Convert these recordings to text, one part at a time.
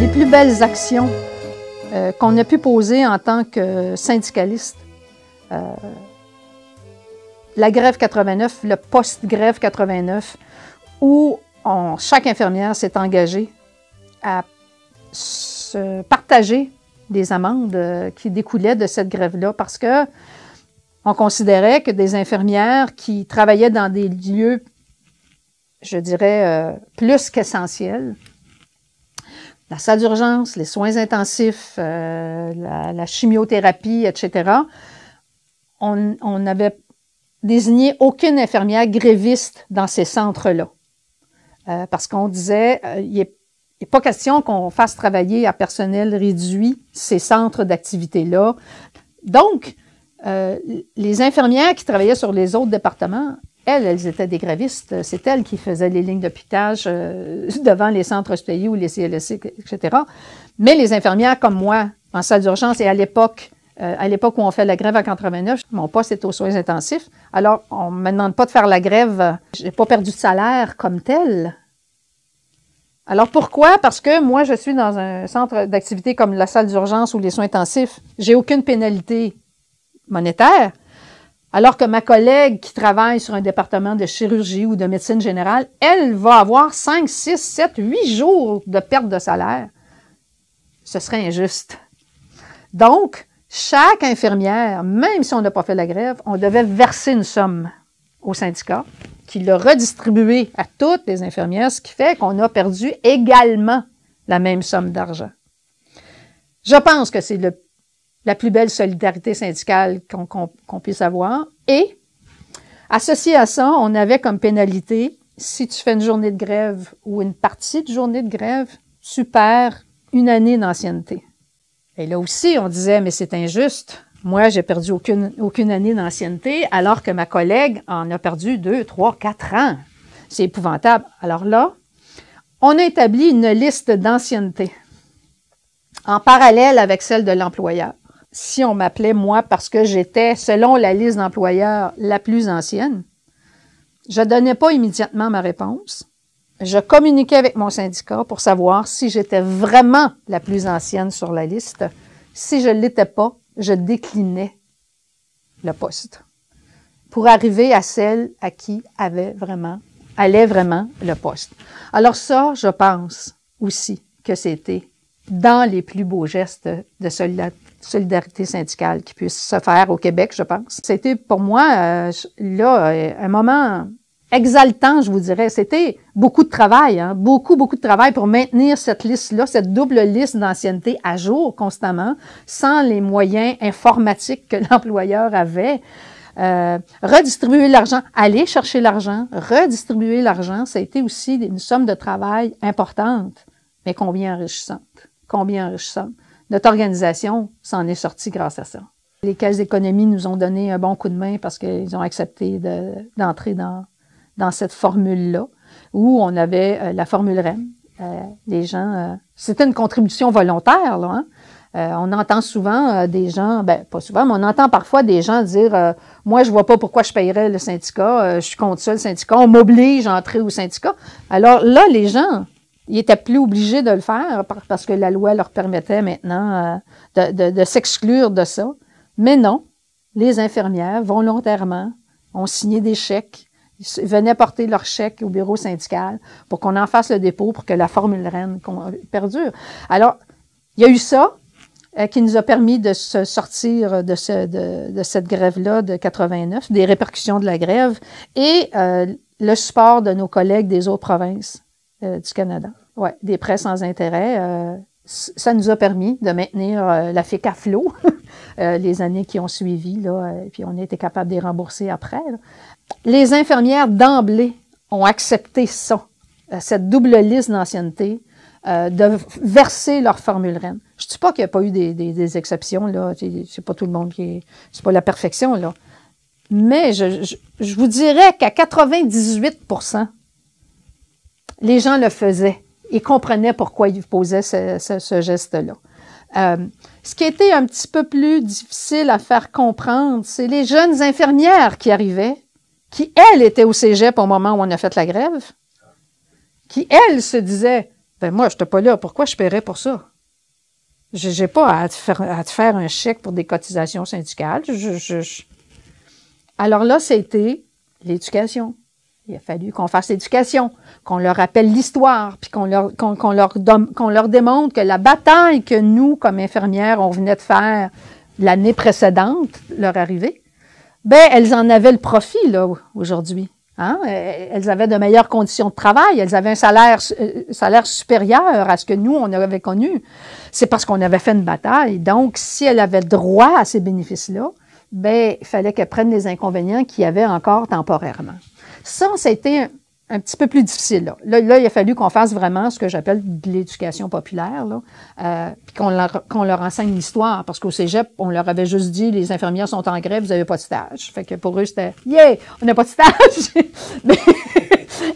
les plus belles actions qu'on a pu poser en tant que syndicaliste. La grève 89, le post-grève 89, où chaque infirmière s'est engagée à se partager des amendes qui découlaient de cette grève-là, parce que on considérait que des infirmières qui travaillaient dans des lieux, je dirais, plus qu'essentiels, la salle d'urgence, les soins intensifs, la chimiothérapie, etc., on n'avait désigné aucune infirmière gréviste dans ces centres-là. Parce qu'on disait, il n'est pas question qu'on fasse travailler à personnel réduit ces centres d'activité-là. Donc, les infirmières qui travaillaient sur les autres départements, elles étaient des grévistes. C'est elles qui faisaient les lignes de piquetage devant les centres hospitaliers ou les CLSC, etc. Mais les infirmières comme moi, en salle d'urgence, et à l'époque où on fait la grève en 89, mon poste était aux soins intensifs. Alors, on ne me demande pas de faire la grève. Je n'ai pas perdu de salaire comme tel. Alors, pourquoi? Parce que moi, je suis dans un centre d'activité comme la salle d'urgence ou les soins intensifs. J'ai aucune pénalité monétaire. Alors que ma collègue qui travaille sur un département de chirurgie ou de médecine générale, elle va avoir 5, 6, 7, 8 jours de perte de salaire. Ce serait injuste. Donc, chaque infirmière, même si on n'a pas fait la grève, on devait verser une somme au syndicat qui l'a redistribuée à toutes les infirmières, ce qui fait qu'on a perdu également la même somme d'argent. Je pense que c'est la plus belle solidarité syndicale qu'on puisse avoir. Et, associé à ça, on avait comme pénalité, si tu fais une journée de grève ou une partie de journée de grève, tu perds une année d'ancienneté. Et là aussi, on disait, mais c'est injuste. Moi, j'ai perdu aucune année d'ancienneté, alors que ma collègue en a perdu 2, 3, 4 ans. C'est épouvantable. Alors là, on a établi une liste d'ancienneté en parallèle avec celle de l'employeur. Si on m'appelait, moi, parce que j'étais, selon la liste d'employeurs, la plus ancienne, je ne donnais pas immédiatement ma réponse. Je communiquais avec mon syndicat pour savoir si j'étais vraiment la plus ancienne sur la liste. Si je ne l'étais pas, je déclinais le poste pour arriver à celle à qui allait vraiment le poste. Alors ça, je pense aussi que c'était dans les plus beaux gestes de solidarité syndicale qui puissent se faire au Québec, je pense. C'était pour moi, un moment exaltant, je vous dirais. C'était beaucoup de travail, hein? Beaucoup de travail pour maintenir cette liste-là, cette double liste d'ancienneté à jour constamment, sans les moyens informatiques que l'employeur avait. Redistribuer l'argent, aller chercher l'argent, redistribuer l'argent, ça a été aussi une somme de travail importante, mais combien enrichissante. Combien enrichissante. Notre organisation s'en est sortie grâce à ça. Les caisses d'économie nous ont donné un bon coup de main parce qu'ils ont accepté d'entrer dans cette formule-là, où on avait la formule REM. Les gens, c'était une contribution volontaire, là, hein? On entend souvent des gens, pas souvent, mais on entend parfois des gens dire « Moi, je vois pas pourquoi je payerais le syndicat, je suis contre ça, le syndicat, on m'oblige à entrer au syndicat. » Alors là, les gens, ils étaient plus obligés de le faire parce que la loi leur permettait maintenant de s'exclure de ça. Mais non, les infirmières, volontairement, ont signé des chèques. Ils venaient porter leur chèque au bureau syndical pour qu'on en fasse le dépôt pour que la formule REM perdure. Alors, il y a eu ça qui nous a permis de se sortir de cette grève-là de 89, des répercussions de la grève et le support de nos collègues des autres provinces du Canada. Ouais, des prêts sans intérêt. Ça nous a permis de maintenir la FIC à flot les années qui ont suivi, là, et puis on a été capable de les rembourser après, là. Les infirmières, d'emblée, ont accepté ça, cette double liste d'ancienneté, de verser leur formule REM. Je ne dis pas qu'il n'y a pas eu des exceptions, là. C'est pas tout le monde c'est pas la perfection, là. Mais je vous dirais qu'à 98%, les gens le faisaient et comprenaient pourquoi ils posaient ce geste-là. Ce qui était un petit peu plus difficile à faire comprendre, c'est les jeunes infirmières qui arrivaient, qui, elles, étaient au cégep au moment où on a fait la grève, qui, elles, se disaient « Ben moi, je n'étais pas là. Pourquoi je paierais pour ça? Je n'ai pas à te faire un chèque pour des cotisations syndicales. Alors là, c'était l'éducation. Il a fallu qu'on fasse l'éducation, qu'on leur rappelle l'histoire, puis qu'on leur démontre que la bataille que nous, comme infirmières, on venait de faire l'année précédente, leur arrivée, ben elles en avaient le profit, là, aujourd'hui. Hein? Elles avaient de meilleures conditions de travail, elles avaient un salaire supérieur à ce que nous, on avait connu. C'est parce qu'on avait fait une bataille. Donc, si elles avaient droit à ces bénéfices-là, ben il fallait qu'elles prennent les inconvénients qu'il y avait encore temporairement. Ça a été un petit peu plus difficile. Là, il a fallu qu'on fasse vraiment ce que j'appelle de l'éducation populaire, là, puis qu'on leur enseigne l'histoire, parce qu'au cégep, on leur avait juste dit, les infirmières sont en grève, vous n'avez pas de stage. Fait que pour eux, c'était « Yeah, on n'a pas de stage! » Mais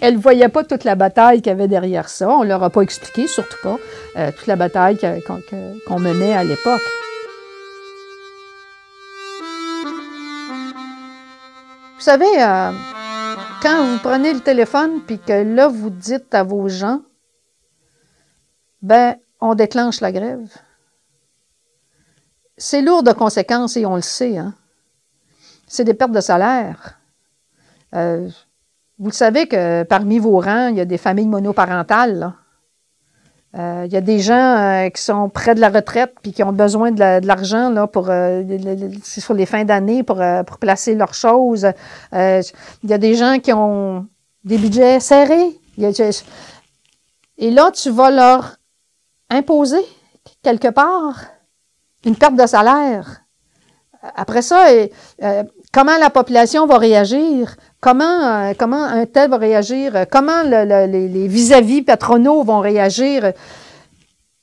elles ne voyaient pas toute la bataille qu'il y avait derrière ça. On ne leur a pas expliqué, surtout pas, toute la bataille qu'on menait à l'époque. Vous savez, quand vous prenez le téléphone puis que là, vous dites à vos gens, ben, on déclenche la grève. C'est lourd de conséquences et on le sait, hein. C'est des pertes de salaire. Vous le savez que parmi vos rangs, il y a des familles monoparentales, là. Il y a des gens qui sont près de la retraite puis qui ont besoin de l'argent là pour sur les fins d'année pour placer leurs choses. Il y a des gens qui ont des budgets serrés. Et là, tu vas leur imposer quelque part une perte de salaire. Après ça, comment la population va réagir? Comment un tel va réagir? Comment les vis-à-vis patronaux vont réagir?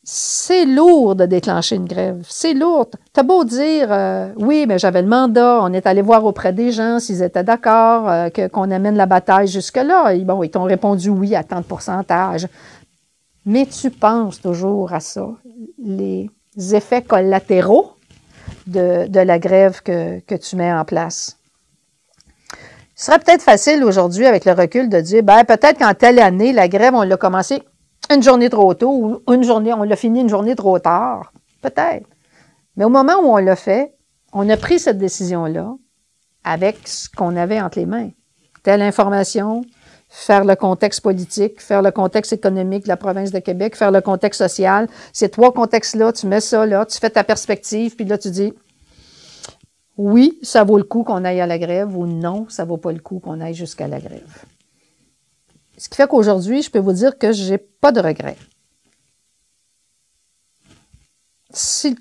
C'est lourd de déclencher une grève. C'est lourd. T'as beau dire, oui, mais j'avais le mandat, on est allé voir auprès des gens s'ils étaient d'accord, qu'on amène la bataille jusque-là. Et bon, ils t'ont répondu oui à tant de pourcentage. Mais tu penses toujours à ça, les effets collatéraux de la grève que tu mets en place. Ce serait peut-être facile aujourd'hui, avec le recul, de dire, ben peut-être qu'en telle année, la grève, on l'a commencé une journée trop tôt ou on l'a fini une journée trop tard. Peut-être. Mais au moment où on l'a fait, on a pris cette décision-là avec ce qu'on avait entre les mains. Telle information, faire le contexte politique, faire le contexte économique de la province de Québec, faire le contexte social. Ces trois contextes-là, tu mets ça là, tu fais ta perspective, puis là, tu dis, oui, ça vaut le coup qu'on aille à la grève, ou non, ça vaut pas le coup qu'on aille jusqu'à la grève. Ce qui fait qu'aujourd'hui, je peux vous dire que j'ai pas de regrets. Si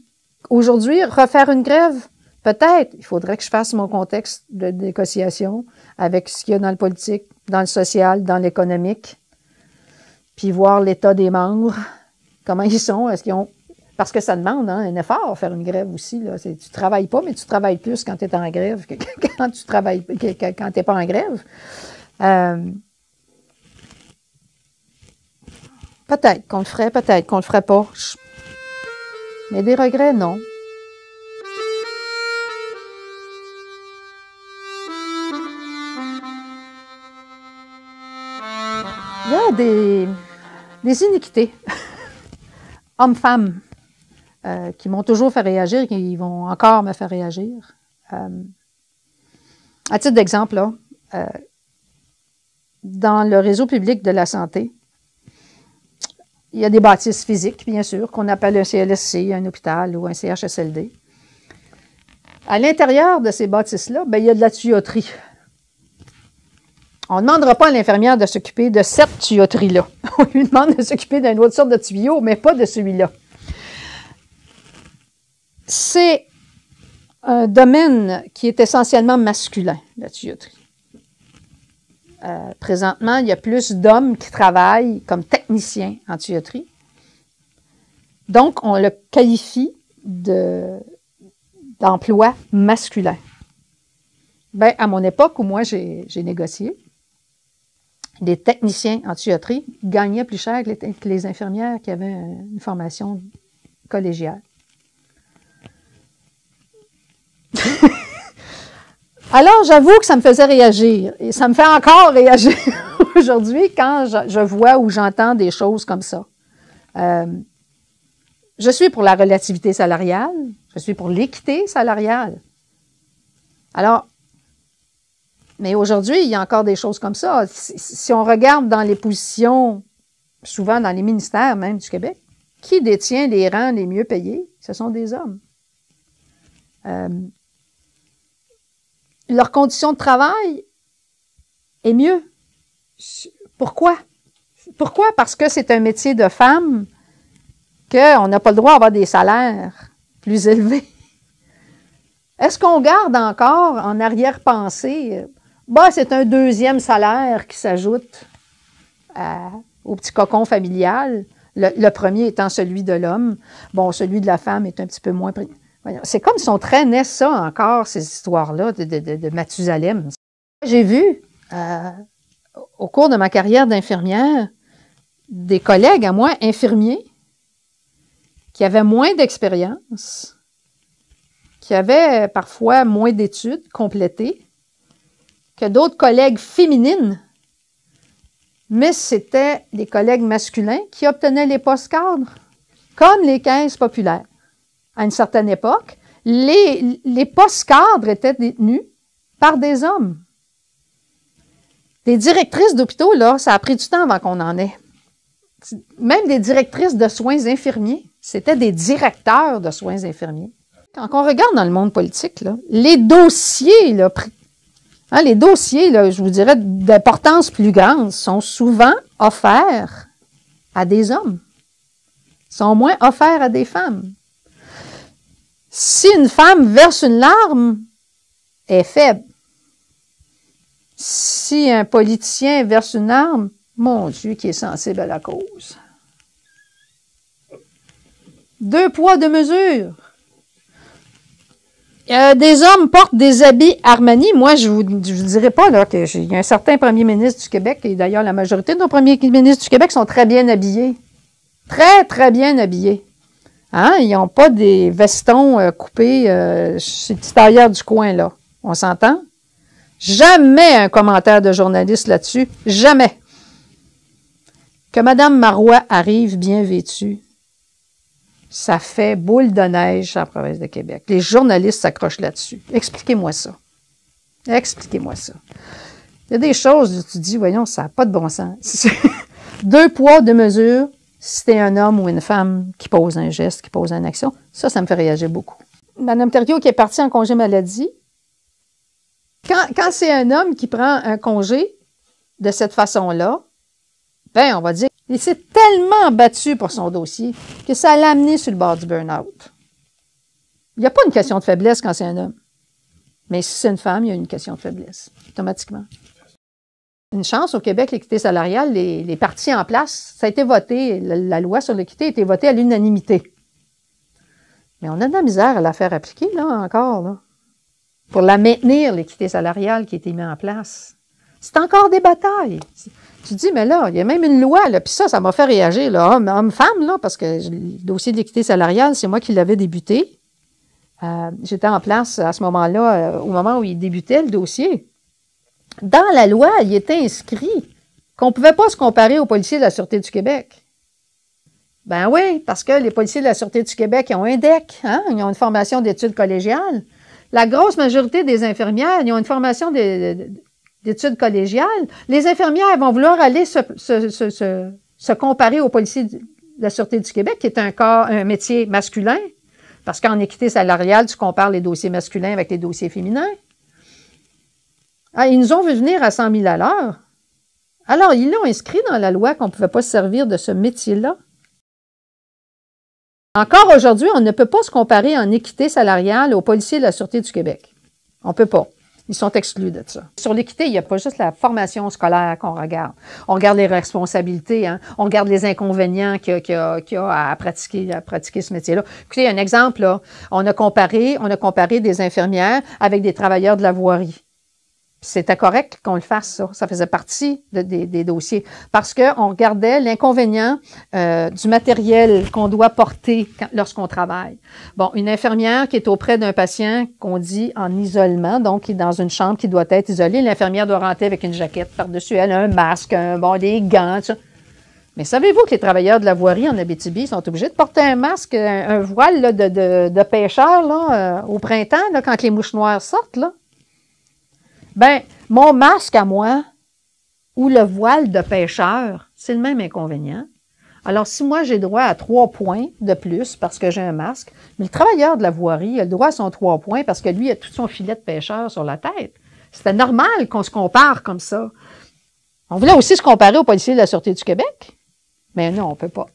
aujourd'hui, refaire une grève, peut-être, il faudrait que je fasse mon contexte de négociation avec ce qu'il y a dans le politique, dans le social, dans l'économique, puis voir l'état des membres, comment ils sont, est-ce qu'ils ont... Parce que ça demande un effort, faire une grève aussi. Là. Tu travailles pas, mais tu travailles plus quand tu es en grève que quand tu travailles quand tu n'es pas en grève. Peut-être qu'on le ferait, peut-être qu'on le ferait pas. Mais des regrets, non. Il y a des iniquités, hommes-femmes, qui m'ont toujours fait réagir, qui vont encore me faire réagir. À titre d'exemple, là, dans le réseau public de la santé, il y a des bâtisses physiques, bien sûr, qu'on appelle un CLSC, un hôpital ou un CHSLD. À l'intérieur de ces bâtisses-là, ben, il y a de la tuyauterie. On ne demandera pas à l'infirmière de s'occuper de cette tuyauterie-là. On lui demande de s'occuper d'une autre sorte de tuyau, mais pas de celui-là. C'est un domaine qui est essentiellement masculin, la tuyauterie. Présentement, il y a plus d'hommes qui travaillent comme techniciens en tuyauterie. Donc, on le qualifie d'emploi masculin. Ben, à mon époque où moi j'ai négocié, les techniciens en tuyauterie gagnaient plus cher que les infirmières qui avaient une formation collégiale. Alors, j'avoue que ça me faisait réagir. Et ça me fait encore réagir aujourd'hui quand je vois ou j'entends des choses comme ça. Je suis pour la relativité salariale, je suis pour l'équité salariale. Alors, mais aujourd'hui, il y a encore des choses comme ça. Si on regarde dans les positions, souvent dans les ministères même du Québec, qui détient les rangs les mieux payés? Ce sont des hommes. Leur condition de travail est mieux. Pourquoi? Pourquoi? Parce que c'est un métier de femme qu'on n'a pas le droit d'avoir des salaires plus élevés. Est-ce qu'on garde encore en arrière-pensée, c'est un deuxième salaire qui s'ajoute au petit cocon familial, le premier étant celui de l'homme. Bon, celui de la femme est un petit peu moins... C'est comme si on traînait ça encore, ces histoires-là de Mathusalem. J'ai vu, au cours de ma carrière d'infirmière, des collègues à moi, infirmiers, qui avaient moins d'expérience, qui avaient parfois moins d'études complétées que d'autres collègues féminines, mais c'était les collègues masculins qui obtenaient les postes cadres, comme les caisses populaires. À une certaine époque, les postes cadres étaient détenus par des hommes. Des directrices d'hôpitaux, là, ça a pris du temps avant qu'on en ait. Même des directrices de soins infirmiers, c'était des directeurs de soins infirmiers. Quand on regarde dans le monde politique, là, les dossiers, là, je vous dirais, d'importance plus grande, sont souvent offerts à des hommes, sont moins offerts à des femmes. Si une femme verse une larme, elle est faible. Si un politicien verse une larme, mon Dieu, qui est sensible à la cause. 2 poids, 2 mesures. Des hommes portent des habits Armani. Moi, je vous dirais pas là qu'il y a un certain premier ministre du Québec, et d'ailleurs la majorité de nos premiers ministres du Québec sont très bien habillés. Très, très bien habillés. Hein? Ils n'ont pas des vestons coupés chez le petit tailleur du coin, là. On s'entend? Jamais un commentaire de journaliste là-dessus. Jamais. Que Mme Marois arrive bien vêtue, ça fait boule de neige en province de Québec. Les journalistes s'accrochent là-dessus. Expliquez-moi ça. Expliquez-moi ça. Il y a des choses où tu dis, voyons, ça n'a pas de bon sens. 2 poids, 2 mesures. Si c'est un homme ou une femme qui pose un geste, qui pose une action, ça me fait réagir beaucoup. Mme Thériault qui est partie en congé maladie, quand c'est un homme qui prend un congé de cette façon-là, on va dire qu'il s'est tellement battu pour son dossier que ça l'a amené sur le bord du burn-out. Il n'y a pas une question de faiblesse quand c'est un homme. Mais si c'est une femme, il y a une question de faiblesse, automatiquement. Une chance, au Québec, l'équité salariale, les partis en place, ça a été voté, la loi sur l'équité a été votée à l'unanimité. Mais on a de la misère à la faire appliquer, là, encore, là. Pour la maintenir, l'équité salariale qui a été mise en place. C'est encore des batailles. Tu te dis, mais là, il y a même une loi, là, puis ça m'a fait réagir, là, homme-femme, là, parce que le dossier de l'équité salariale, c'est moi qui l'avais débuté. J'étais en place à ce moment-là, au moment où il débutait le dossier. Dans la loi, il était inscrit qu'on ne pouvait pas se comparer aux policiers de la Sûreté du Québec. Ben oui, parce que les policiers de la Sûreté du Québec, ils ont un DEC, hein? Ils ont une formation d'études collégiales. La grosse majorité des infirmières, ils ont une formation d'études collégiales. Les infirmières vont vouloir aller se comparer aux policiers de la Sûreté du Québec, qui est un métier masculin, parce qu'en équité salariale, tu compares les dossiers masculins avec les dossiers féminins. Ah, ils nous ont vu venir à 100 000 à l'heure. Alors, ils l'ont inscrit dans la loi qu'on ne pouvait pas se servir de ce métier-là. Encore aujourd'hui, on ne peut pas se comparer en équité salariale aux policiers de la Sûreté du Québec. On ne peut pas. Ils sont exclus de ça. Sur l'équité, il n'y a pas juste la formation scolaire qu'on regarde. On regarde les responsabilités, hein? On regarde les inconvénients qu'il y a à pratiquer ce métier-là. Écoutez, un exemple, là, on a comparé des infirmières avec des travailleurs de la voirie. C'était correct qu'on le fasse, ça. Ça faisait partie des dossiers. Parce qu'on regardait l'inconvénient du matériel qu'on doit porter lorsqu'on travaille. Bon, une infirmière qui est auprès d'un patient qu'on dit en isolement, donc qui est dans une chambre qui doit être isolée, l'infirmière doit rentrer avec une jaquette par-dessus elle, un masque, des gants, tout ça. Mais savez-vous que les travailleurs de la voirie en Abitibi sont obligés de porter un masque, un voile là, de pêcheur là, au printemps, là, quand les mouches noires sortent? Là? Ben, mon masque à moi, ou le voile de pêcheur, c'est le même inconvénient. Alors, si moi, j'ai droit à 3 points de plus parce que j'ai un masque, mais le travailleur de la voirie a le droit à son 3 points parce que lui, il a tout son filet de pêcheur sur la tête. C'était normal qu'on se compare comme ça. On voulait aussi se comparer aux policiers de la Sûreté du Québec, mais non, on ne peut pas.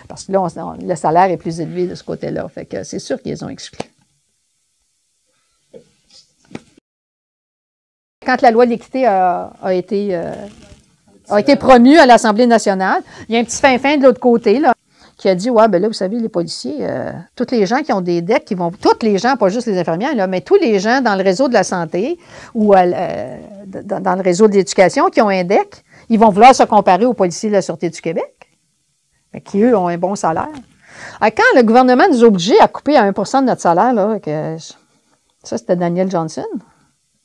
Parce que là, le salaire est plus élevé de ce côté-là. Fait que c'est sûr qu'ils les ont exclus. Quand la loi de l'équité a été promue à l'Assemblée nationale, il y a un petit fin-fin de l'autre côté là, qui a dit, ouais, ben là, vous savez, les policiers, tous les gens qui ont des dettes, tous les gens, pas juste les infirmières, là, mais tous les gens dans le réseau de la santé ou dans le réseau de l'éducation qui ont un DEC, ils vont vouloir se comparer aux policiers de la Sûreté du Québec, qui, eux, ont un bon salaire. Alors, quand le gouvernement nous a obligés à couper à 1 de notre salaire, là, ça, c'était Daniel Johnson,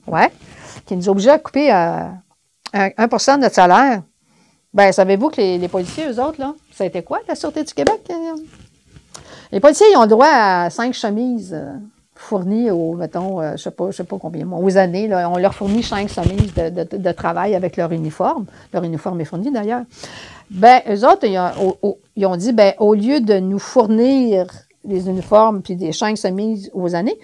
ouais, qui nous a obligés à couper à 1 de notre salaire. Bien, savez-vous que les policiers, eux autres, là, ça a été quoi, la Sûreté du Québec? Les policiers, ils ont le droit à 5 chemises fournies mettons, je sais pas combien, aux années, là, on leur fournit 5 chemises de travail avec leur uniforme. Leur uniforme est fourni, d'ailleurs. Bien, eux autres, ils ont dit, bien, au lieu de nous fournir les uniformes puis des 5 chemises aux années,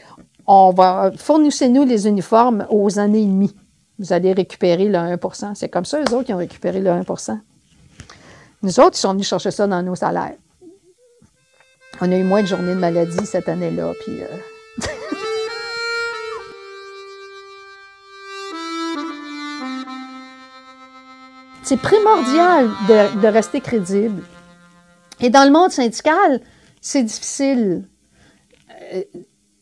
fournissez-nous les uniformes aux années et demie. Vous allez récupérer le 1 %. C'est comme ça, eux autres, qui ont récupéré le 1 %. Nous autres, ils sont venus chercher ça dans nos salaires. On a eu moins de journées de maladie cette année-là, puis... C'est primordial de rester crédible. Et dans le monde syndical, c'est difficile.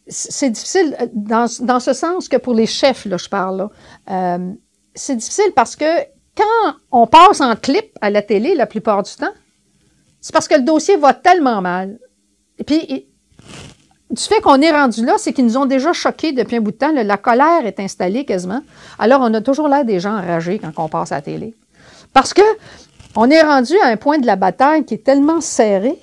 C'est difficile dans ce sens que pour les chefs, là, je parle, là, c'est difficile parce que quand on passe en clip à la télé la plupart du temps, c'est parce que le dossier va tellement mal. Et puis, du fait qu'on est rendu là, c'est qu'ils nous ont déjà choqués depuis un bout de temps. La colère est installée quasiment. Alors, on a toujours l'air des gens enragés quand on passe à la télé. Parce que on est rendu à un point de la bataille qui est tellement serré,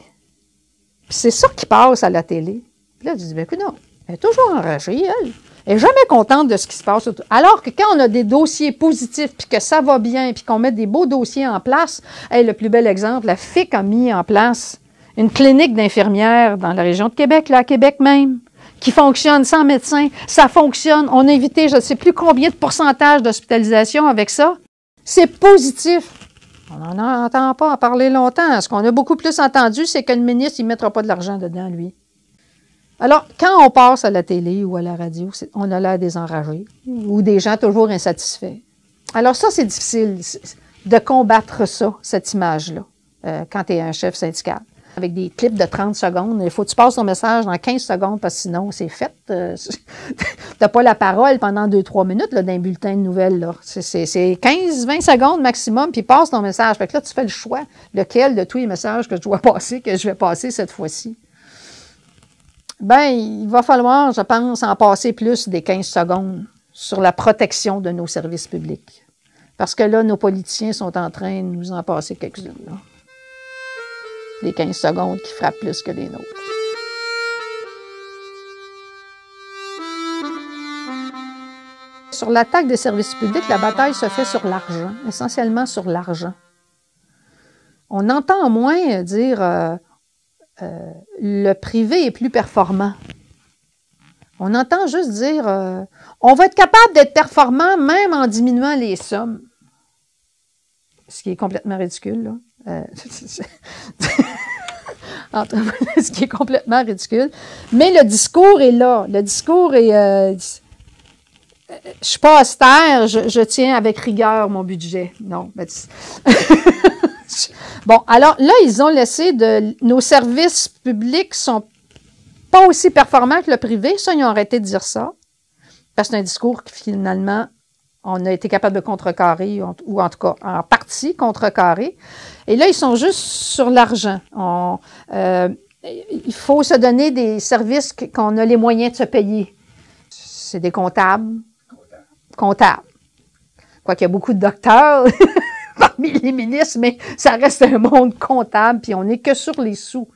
puis c'est ça qui passe à la télé. Puis là, tu dis, ben écoute, non, elle est toujours enragée, elle. Elle n'est jamais contente de ce qui se passe. Alors que quand on a des dossiers positifs, puis que ça va bien, puis qu'on met des beaux dossiers en place, le plus bel exemple, la FIC a mis en place une clinique d'infirmières dans la région de Québec, là, à Québec même, qui fonctionne sans médecin. Ça fonctionne. On a évité, je ne sais plus combien de pourcentage d'hospitalisation avec ça. C'est positif. On n'en entend pas en parler longtemps. Ce qu'on a beaucoup plus entendu, c'est que le ministre, il ne mettra pas de l'argent dedans, lui. Alors, quand on passe à la télé ou à la radio, on a l'air des enragés ou des gens toujours insatisfaits. Alors ça, c'est difficile de combattre ça, cette image-là, quand tu es un chef syndical. Avec des clips de 30 secondes, il faut que tu passes ton message dans 15 secondes parce que sinon, c'est fait. Tu n'as pas la parole pendant 2-3 minutes là, d'un bulletin de nouvelles. C'est 15-20 secondes maximum, puis passe ton message. Fait que là, tu fais le choix lequel de tous les messages que je dois passer, que je vais passer cette fois-ci. Bien, il va falloir, je pense, en passer plus des 15 secondes sur la protection de nos services publics. Parce que là, nos politiciens sont en train de nous en passer quelques-unes. Des 15 secondes qui frappent plus que les nôtres. Sur l'attaque des services publics, la bataille se fait sur l'argent, essentiellement sur l'argent. On entend moins dire le privé est plus performant. On entend juste dire on va être capable d'être performant même en diminuant les sommes. Ce qui est complètement ridicule, là. Ce qui est complètement ridicule. Mais le discours est là. Le discours est... je suis pas austère, je tiens avec rigueur mon budget. Non. Ben, bon, alors là, ils ont laissé nos services publics sont pas aussi performants que le privé. Ça, ils ont arrêté de dire ça. Parce que c'est un discours qui, finalement, on a été capable de contrecarrer, ou en tout cas, en partie contrecarrer. Et là, ils sont juste sur l'argent. Il faut se donner des services qu'on a les moyens de se payer. C'est des comptables. Comptables. Quoiqu'il y a beaucoup de docteurs parmi les ministres, mais ça reste un monde comptable, puis on n'est que sur les sous.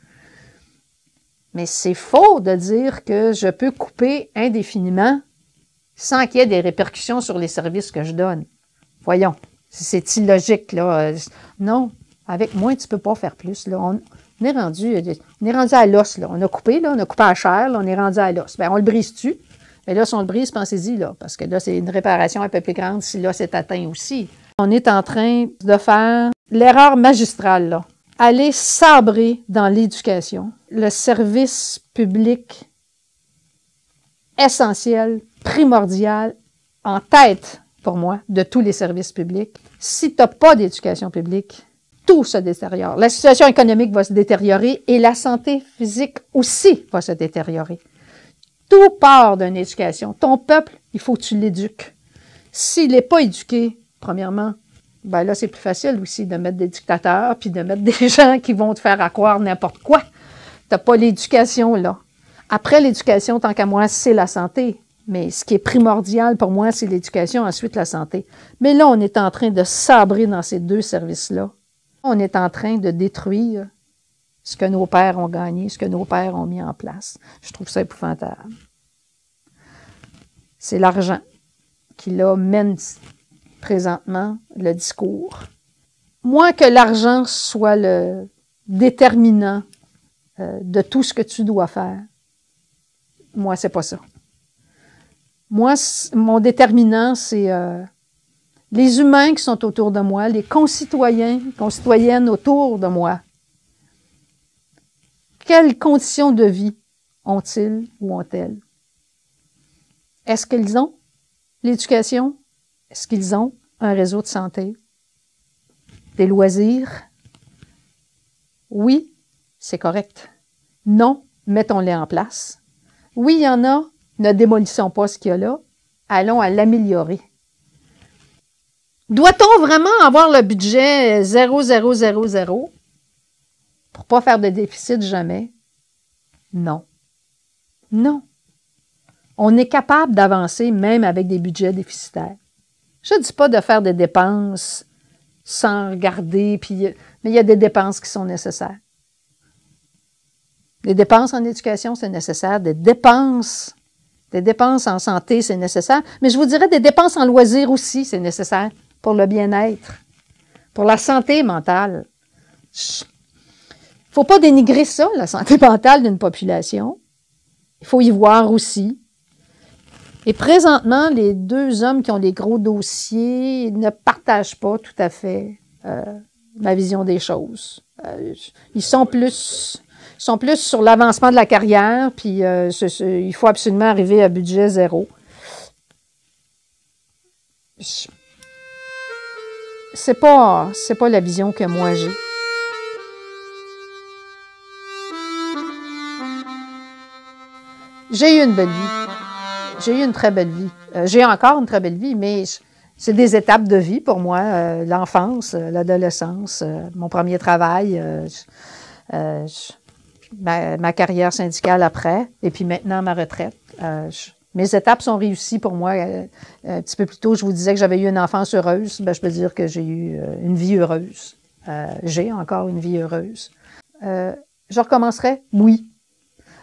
Mais c'est faux de dire que je peux couper indéfiniment sans qu'il y ait des répercussions sur les services que je donne. Voyons, c'est illogique, là. Non, avec moins, tu ne peux pas faire plus, là. On est rendu à l'os, là. On a coupé à la chair, là, on est rendu à l'os. Bien, on le brise-tu? Et là, si on le brise, pensez-y, là, parce que là, c'est une réparation un peu plus grande si l'os est atteint aussi. On est en train de faire l'erreur magistrale, là. Aller sabrer dans l'éducation le service public essentiel, primordial, en tête, pour moi, de tous les services publics. Si tu n'as pas d'éducation publique, tout se détériore. La situation économique va se détériorer et la santé physique aussi va se détériorer. Tout part d'une éducation. Ton peuple, il faut que tu l'éduques. S'il n'est pas éduqué, premièrement, ben là, c'est plus facile aussi de mettre des dictateurs puis de mettre des gens qui vont te faire croire n'importe quoi. Tu n'as pas l'éducation, là. Après l'éducation, tant qu'à moi, c'est la santé. Mais ce qui est primordial pour moi, c'est l'éducation, ensuite la santé. Mais là, on est en train de sabrer dans ces deux services-là. On est en train de détruire ce que nos pères ont gagné, ce que nos pères ont mis en place. Je trouve ça épouvantable. C'est l'argent qui, là, mène présentement le discours. Moins que l'argent soit le déterminant de tout ce que tu dois faire, moi, c'est pas ça. Moi, mon déterminant, c'est les humains qui sont autour de moi, les concitoyennes autour de moi. Quelles conditions de vie ont-ils ou ont-elles? Est-ce qu'ils ont l'éducation? Est-ce qu'ils ont un réseau de santé? Des loisirs? Oui, c'est correct. Non, mettons-les en place. Oui, il y en a, ne démolissons pas ce qu'il y a là, allons à l'améliorer. Doit-on vraiment avoir le budget 0,000 pour pas faire de déficit jamais? Non. Non. On est capable d'avancer même avec des budgets déficitaires. Je ne dis pas de faire des dépenses sans regarder, mais il y a des dépenses qui sont nécessaires. Des dépenses en éducation, c'est nécessaire. Des dépenses en santé, c'est nécessaire. Mais je vous dirais des dépenses en loisirs aussi, c'est nécessaire pour le bien-être, pour la santé mentale. Il ne faut pas dénigrer ça, la santé mentale d'une population. Il faut y voir aussi. Et présentement, les deux hommes qui ont les gros dossiers ne partagent pas tout à fait ma vision des choses. Ils sont plus sur l'avancement de la carrière, puis il faut absolument arriver à budget zéro. C'est pas la vision que moi j'ai. J'ai eu une belle vie. J'ai eu une très belle vie. J'ai encore une très belle vie, mais c'est des étapes de vie pour moi. L'enfance, l'adolescence, mon premier travail, ma carrière syndicale après, et puis maintenant ma retraite. Mes étapes sont réussies pour moi. Un petit peu plus tôt, je vous disais que j'avais eu une enfance heureuse. Ben, je peux dire que j'ai eu une vie heureuse. J'ai encore une vie heureuse. Je recommencerai? Oui.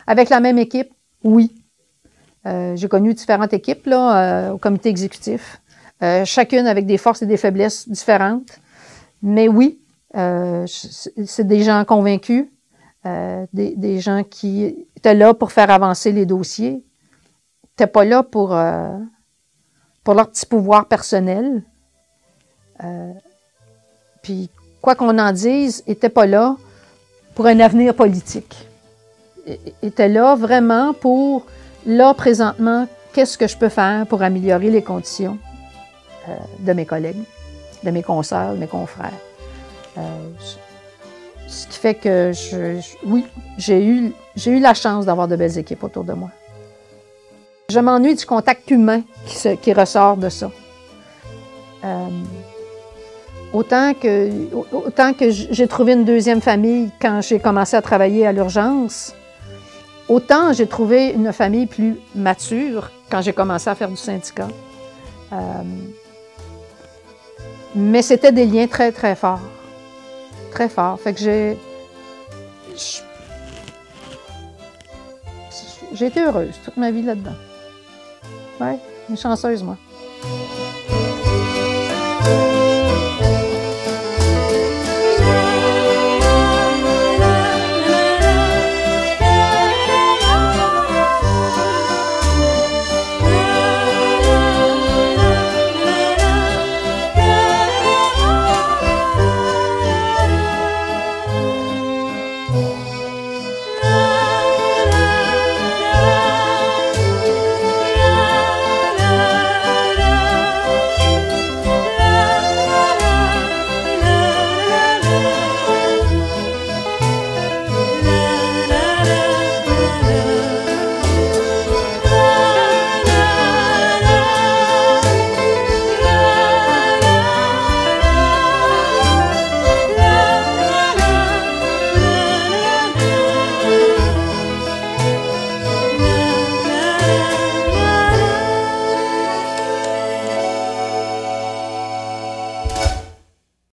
Avec la même équipe? Oui. J'ai connu différentes équipes là, au comité exécutif, chacune avec des forces et des faiblesses différentes. Mais oui, c'est des gens convaincus, des gens qui étaient là pour faire avancer les dossiers. Ils n'étaient pas là pour leur petit pouvoir personnel. Puis, quoi qu'on en dise, ils n'étaient pas là pour un avenir politique. Ils étaient là vraiment pour... Là, présentement, qu'est-ce que je peux faire pour améliorer les conditions de mes collègues, de mes consoeurs, de mes confrères? Ce qui fait que, oui, j'ai eu la chance d'avoir de belles équipes autour de moi. Je m'ennuie du contact humain qui ressort de ça. Autant que j'ai trouvé une deuxième famille quand j'ai commencé à travailler à l'urgence, autant j'ai trouvé une famille plus mature quand j'ai commencé à faire du syndicat. Mais c'était des liens très, très forts. Très forts. Fait que j'ai été heureuse toute ma vie là-dedans. Ouais, une chanceuse, moi.